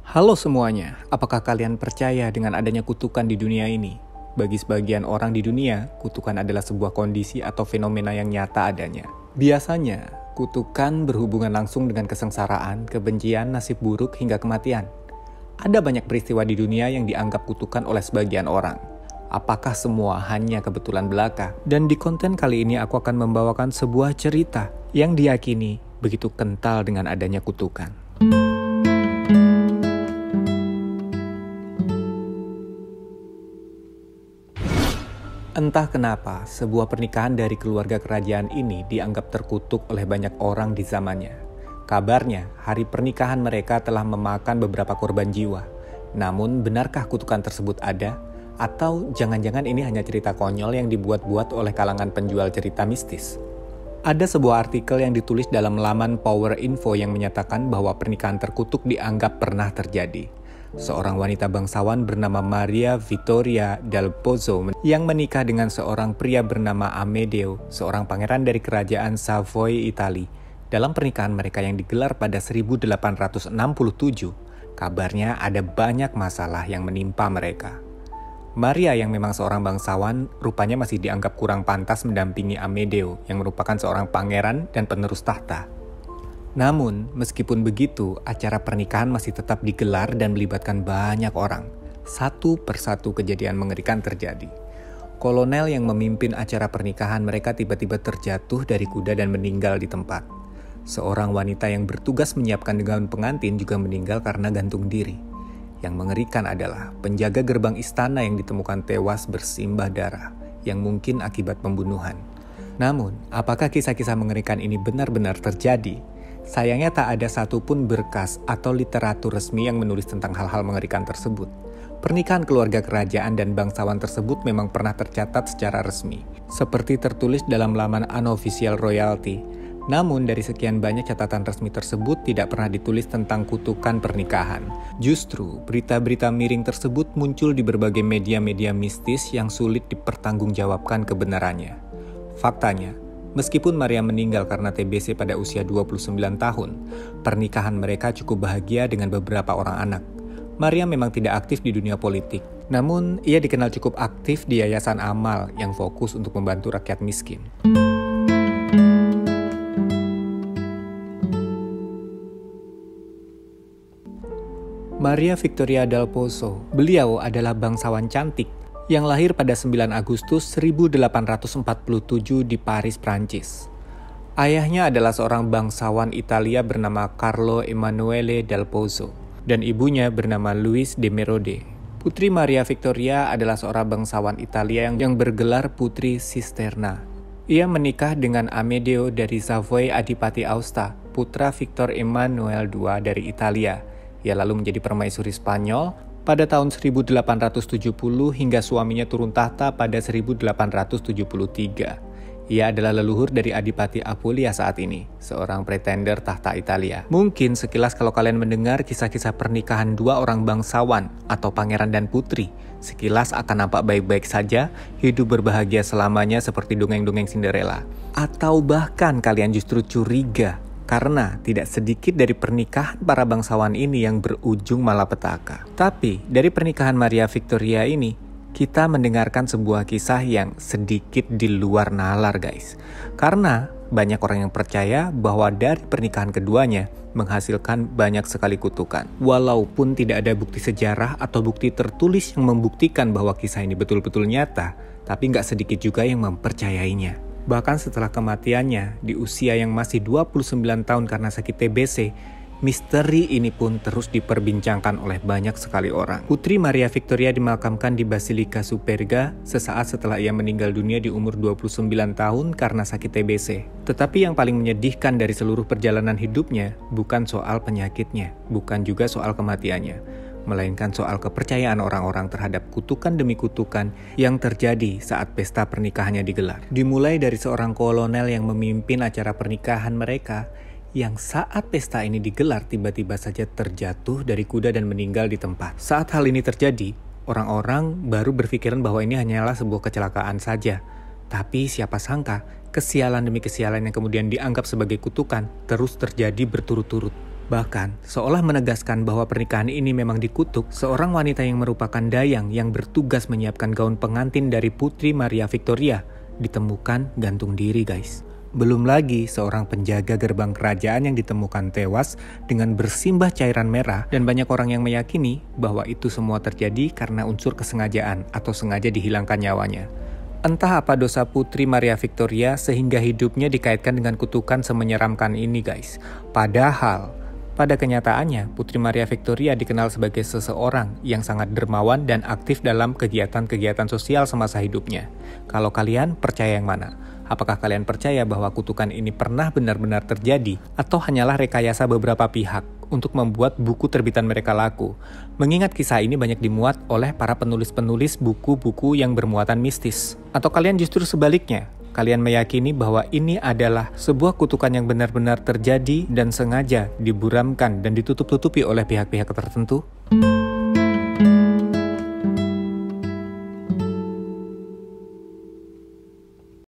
Halo semuanya, apakah kalian percaya dengan adanya kutukan di dunia ini? Bagi sebagian orang di dunia, kutukan adalah sebuah kondisi atau fenomena yang nyata adanya. Biasanya, kutukan berhubungan langsung dengan kesengsaraan, kebencian, nasib buruk, hingga kematian. Ada banyak peristiwa di dunia yang dianggap kutukan oleh sebagian orang. Apakah semua hanya kebetulan belaka? Dan di konten kali ini aku akan membawakan sebuah cerita yang diyakini begitu kental dengan adanya kutukan. Entah kenapa, sebuah pernikahan dari keluarga kerajaan ini dianggap terkutuk oleh banyak orang di zamannya. Kabarnya, hari pernikahan mereka telah memakan beberapa korban jiwa. Namun, benarkah kutukan tersebut ada? Atau jangan-jangan ini hanya cerita konyol yang dibuat-buat oleh kalangan penjual cerita mistis? Ada sebuah artikel yang ditulis dalam laman Power Info yang menyatakan bahwa pernikahan terkutuk dianggap pernah terjadi. Seorang wanita bangsawan bernama Maria Vittoria del Pozzo yang menikah dengan seorang pria bernama Amedeo, seorang pangeran dari kerajaan Savoy, Italia. Dalam pernikahan mereka yang digelar pada 1867, kabarnya ada banyak masalah yang menimpa mereka. Maria yang memang seorang bangsawan, rupanya masih dianggap kurang pantas mendampingi Amedeo yang merupakan seorang pangeran dan penerus tahta. Namun, meskipun begitu, acara pernikahan masih tetap digelar dan melibatkan banyak orang. Satu persatu kejadian mengerikan terjadi. Kolonel yang memimpin acara pernikahan mereka tiba-tiba terjatuh dari kuda dan meninggal di tempat. Seorang wanita yang bertugas menyiapkan gaun pengantin juga meninggal karena gantung diri. Yang mengerikan adalah penjaga gerbang istana yang ditemukan tewas bersimbah darah, yang mungkin akibat pembunuhan. Namun, apakah kisah-kisah mengerikan ini benar-benar terjadi? Sayangnya tak ada satupun berkas atau literatur resmi yang menulis tentang hal-hal mengerikan tersebut. Pernikahan keluarga kerajaan dan bangsawan tersebut memang pernah tercatat secara resmi, seperti tertulis dalam laman Unofficial Royalty. Namun dari sekian banyak catatan resmi tersebut tidak pernah ditulis tentang kutukan pernikahan. Justru berita-berita miring tersebut muncul di berbagai media-media mistis yang sulit dipertanggungjawabkan kebenarannya. Faktanya, meskipun Maria meninggal karena TBC pada usia 29 tahun, pernikahan mereka cukup bahagia dengan beberapa orang anak. Maria memang tidak aktif di dunia politik, namun ia dikenal cukup aktif di Yayasan Amal yang fokus untuk membantu rakyat miskin. Maria Vittoria del Pozzo, beliau adalah bangsawan cantik yang lahir pada 9 Agustus 1847 di Paris, Prancis. Ayahnya adalah seorang bangsawan Italia bernama Carlo Emanuele del Pozzo, dan ibunya bernama Louise de Merode. Putri Maria Vittoria adalah seorang bangsawan Italia yang bergelar Putri Cisterna. Ia menikah dengan Amedeo dari Savoy Adipati Aosta, putra Victor Emmanuel II dari Italia. Ia lalu menjadi permaisuri Spanyol pada tahun 1870 hingga suaminya turun tahta pada 1873. Ia adalah leluhur dari Adipati Apulia saat ini, seorang pretender tahta Italia. Mungkin sekilas kalau kalian mendengar kisah-kisah pernikahan dua orang bangsawan atau pangeran dan putri, sekilas akan nampak baik-baik saja, hidup berbahagia selamanya seperti dongeng-dongeng Cinderella. Atau bahkan kalian justru curiga karena tidak sedikit dari pernikahan para bangsawan ini yang berujung malapetaka. Tapi dari pernikahan Maria Vittoria ini, kita mendengarkan sebuah kisah yang sedikit di luar nalar guys. Karena banyak orang yang percaya bahwa dari pernikahan keduanya menghasilkan banyak sekali kutukan. Walaupun tidak ada bukti sejarah atau bukti tertulis yang membuktikan bahwa kisah ini betul-betul nyata, tapi nggak sedikit juga yang mempercayainya. Bahkan setelah kematiannya di usia yang masih 29 tahun karena sakit TBC, misteri ini pun terus diperbincangkan oleh banyak sekali orang. Putri Maria Vittoria dimakamkan di Basilika Superga sesaat setelah ia meninggal dunia di umur 29 tahun karena sakit TBC. Tetapi yang paling menyedihkan dari seluruh perjalanan hidupnya bukan soal penyakitnya, bukan juga soal kematiannya, melainkan soal kepercayaan orang-orang terhadap kutukan demi kutukan yang terjadi saat pesta pernikahannya digelar. Dimulai dari seorang kolonel yang memimpin acara pernikahan mereka, yang saat pesta ini digelar tiba-tiba saja terjatuh dari kuda dan meninggal di tempat. Saat hal ini terjadi, orang-orang baru berpikiran bahwa ini hanyalah sebuah kecelakaan saja. Tapi siapa sangka, kesialan demi kesialan yang kemudian dianggap sebagai kutukan terus terjadi berturut-turut. Bahkan, seolah menegaskan bahwa pernikahan ini memang dikutuk, seorang wanita yang merupakan dayang yang bertugas menyiapkan gaun pengantin dari Putri Maria Victoria ditemukan gantung diri, guys. Belum lagi seorang penjaga gerbang kerajaan yang ditemukan tewas dengan bersimbah cairan merah, dan banyak orang yang meyakini bahwa itu semua terjadi karena unsur kesengajaan atau sengaja dihilangkan nyawanya. Entah apa dosa Putri Maria Victoria sehingga hidupnya dikaitkan dengan kutukan semenyeramkan ini, guys. Padahal pada kenyataannya, Putri Maria Victoria dikenal sebagai seseorang yang sangat dermawan dan aktif dalam kegiatan-kegiatan sosial semasa hidupnya. Kalau kalian percaya yang mana? Apakah kalian percaya bahwa kutukan ini pernah benar-benar terjadi atau hanyalah rekayasa beberapa pihak untuk membuat buku terbitan mereka laku? Mengingat kisah ini banyak dimuat oleh para penulis-penulis buku-buku yang bermuatan mistis. Atau kalian justru sebaliknya? Kalian meyakini bahwa ini adalah sebuah kutukan yang benar-benar terjadi dan sengaja diburamkan dan ditutup-tutupi oleh pihak-pihak tertentu?